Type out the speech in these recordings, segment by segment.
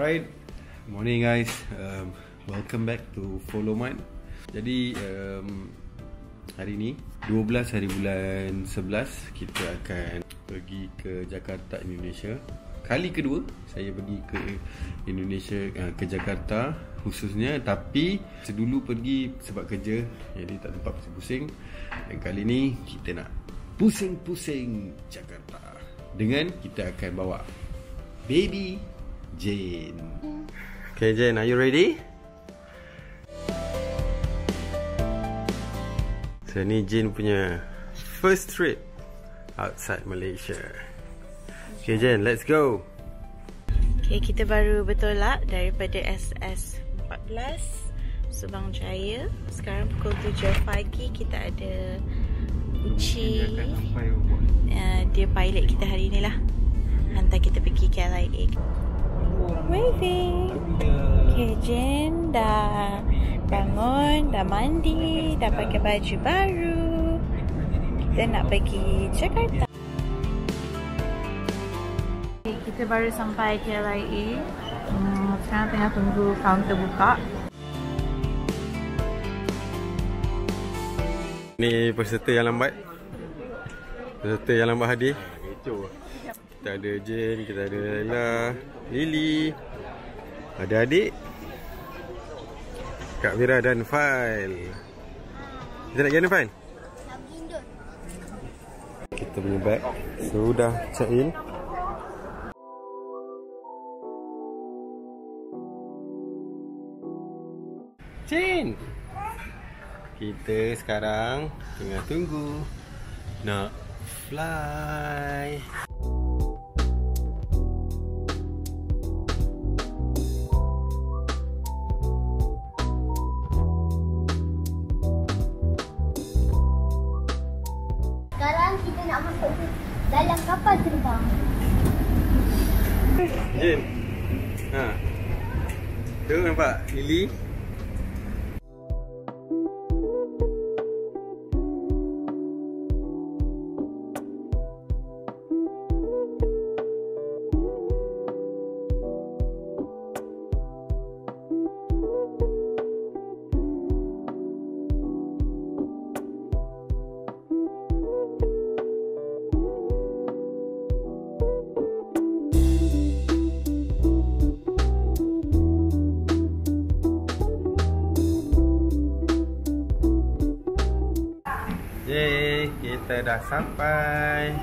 Alright, morning guys. Welcome back to Follow Mine. Jadi hari ni 12 hari bulan 11 kita akan pergi ke Jakarta, Indonesia. Kali kedua saya pergi ke Indonesia, ke Jakarta khususnya. Tapi sedulu pergi sebab kerja, jadi tak tempat pusing-pusing. Dan kali ni kita nak pusing-pusing Jakarta dengan kita akan bawa baby Jane. Okay Jane, are you ready? So ni Jane punya first trip outside Malaysia. Okay Jane, let's go. Okay, kita baru bertolak daripada SS14 Subang Jaya. Sekarang pukul 7 pagi. Kita ada Uci, dia pilot kita hari ni lah, hantar kita pergi KLIA. Waving. Okay, Jen dah bangun, dah mandi, dah pakai baju baru. Kita nak pergi Jakarta. Okay, kita baru sampai KLIA. Sekarang tengah tunggu kaunter buka. Ni peserta yang lambat. Peserta yang lambat hadir. Kita ada Jane, kita ada Laila, Lily, ada adik, Kak Mira dan Fail. Kita nak pergi mana Fail? Nak pergi Indon. Kita punya bag sudah check in. Jane, kita sekarang tengah tunggu nak fly. Sekarang kita nak masuk ke dalam kapal terbang. Jin, tu nampak Lily? Yeay, kita dah sampai.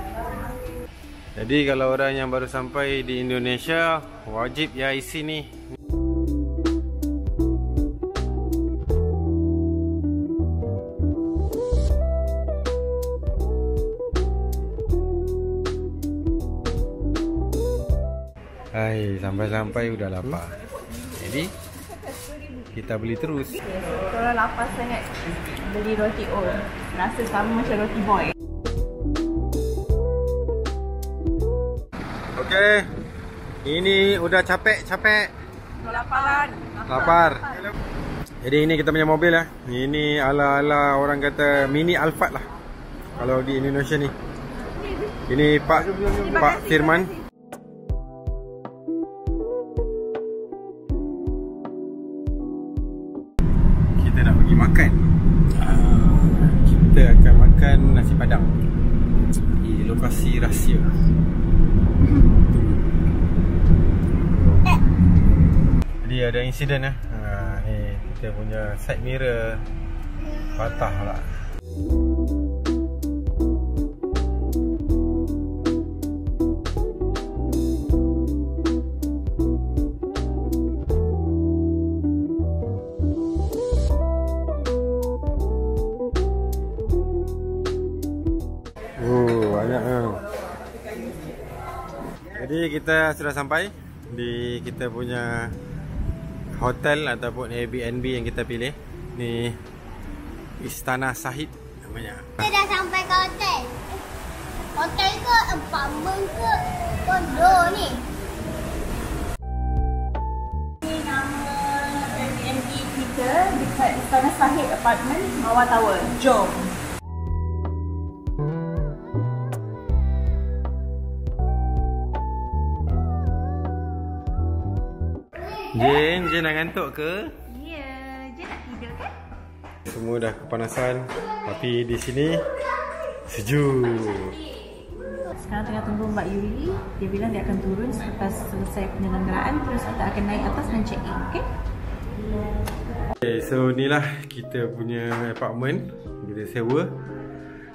Jadi kalau orang yang baru sampai di Indonesia, wajib ya isi ni. Hai, sampai-sampai udah lapar. Jadi kita beli terus. Kalau lapar sangat, beli roti O. Rasa sama macam roti boy. Okey. Ini udah capek-capek. Kelaparan. Lapar. Jadi ini kita punya mobil lah. Ini ala-ala orang kata mini Alphard lah kalau di Indonesia ni. Ini Pak Firman. Kita nak pergi makan. Kita akan makan nasi padang di lokasi rahsia. Jadi ada insiden lah. Ni kita punya side mirror patah lah. Jadi kita sudah sampai di kita punya hotel ataupun Airbnb yang kita pilih. Ni Istana Sahid namanya. Kita dah sampai ke hotel. Hotel ke apartment ke kondo ni? Ini nama Airbnb kita dekat Istana Sahid Apartment, Mawar Tower. Jom. Jen nak ngantuk ke? Ya, Jen nak tidur kan? Semua dah kepanasan, tapi di sini sejuk. Sekarang tengah tunggu Mbak Yuri. Dia bilang dia akan turun selepas selesai penyelenggaraan. Terus kita akan naik atas dan check in, okay? Okay, so inilah kita punya apartment kita sewa.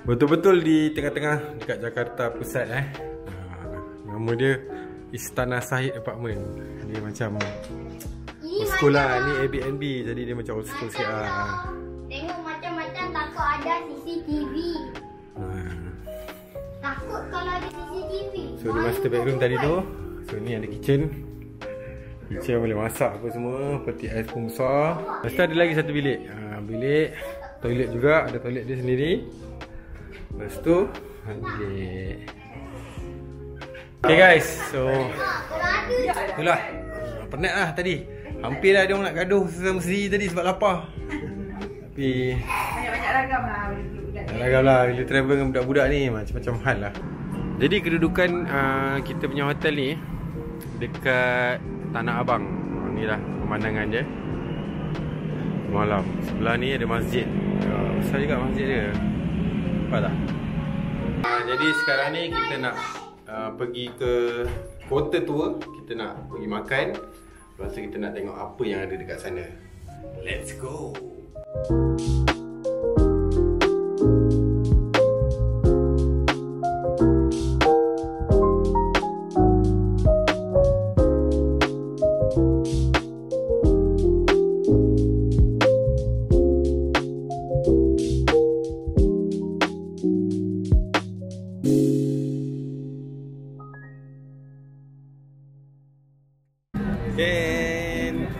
Betul-betul di tengah-tengah dekat Jakarta Pusat Nama dia Istana Sahid Apartment. Dia macam old school lah. Ni Airbnb, jadi dia macam old school sikit lah. Tengok macam-macam, takut ada CCTV. Takut kalau ada CCTV. So dia master bedroom tadi tu. So ni ada kitchen. Kitchen boleh masak apa semua. Peti ais pun besar. Lepas tu ada lagi satu bilik. Bilik toilet juga. Ada toilet dia sendiri. Lepas tu bilik. Okay guys, so itulah. Penat lah tadi. Hampir lah dia orang nak gaduh sesama sendiri tadi sebab lapar. Tapi Banyak-banyak ragam lah budak-budak. ragam lah bila travel dengan budak-budak ni. Macam-macam hal lah. Jadi kedudukan kita punya hotel ni dekat Tanah Abang. Ni lah pemandangan dia malam. Sebelah ni ada masjid. Besar juga masjid dia. Nampak tak? Jadi sekarang ni kita nak pergi ke kota tua. Kita nak pergi makan. Lepas tu kita nak tengok apa yang ada dekat sana. Let's go. Ken,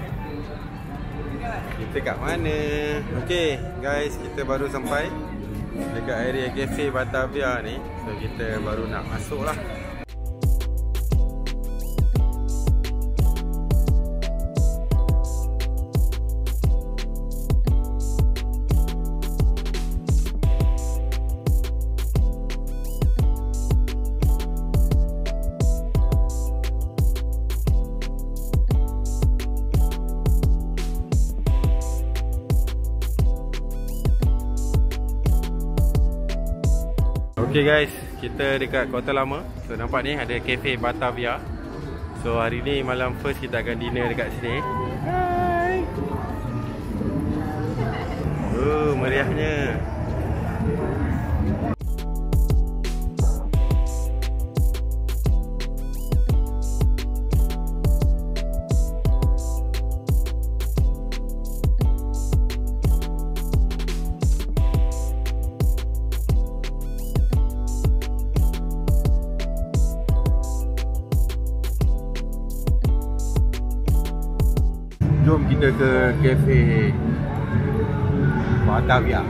kita kat mana? Okay guys, kita baru sampai dekat area Cafe Batavia ni. So kita baru nak masuk lah. Okay guys, kita dekat Kota Lama. So nampak ni ada Cafe Batavia. So hari ni malam first kita akan dinner dekat sini. Hai. Meriahnya. Jom kita ke Cafe Batavia.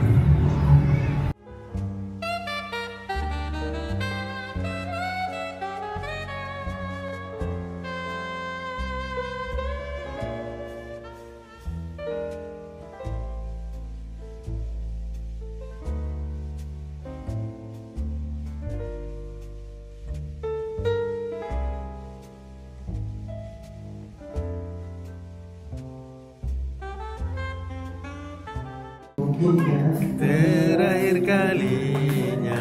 Terakhir kalinya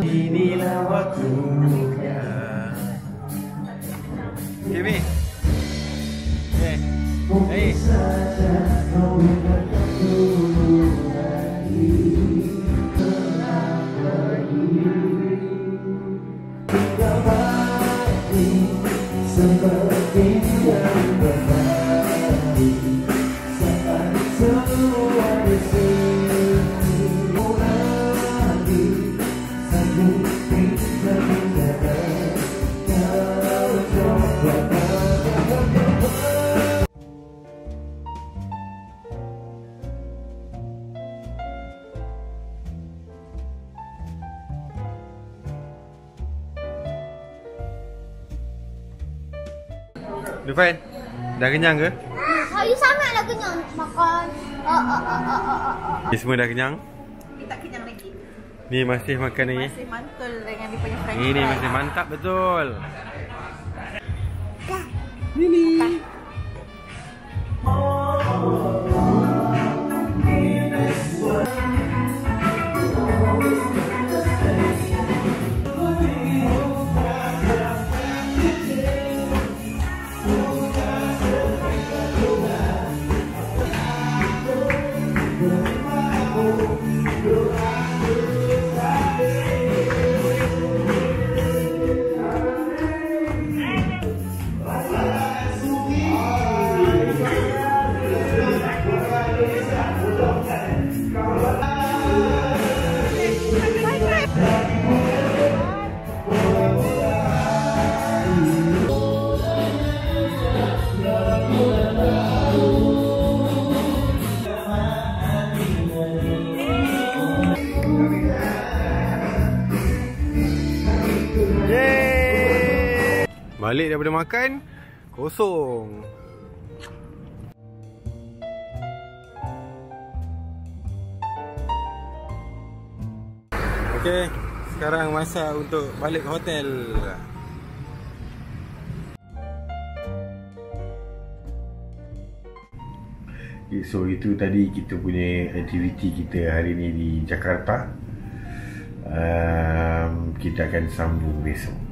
inilah waktunya. Kimi, hey. Dufan, dah kenyang ke? Saya sangatlah kenyang makan. Ni semua dah kenyang? Kita tak kenyang lagi. Ni masih makan ni. Masih mantul dengan dia punya french Ini fry. masih mantap betul. Ini. Balik daripada makan, kosong. Okey, sekarang masa untuk balik ke hotel. Okay, so itu tadi kita punya aktiviti kita hari ni di Jakarta. Kita akan sambung besok.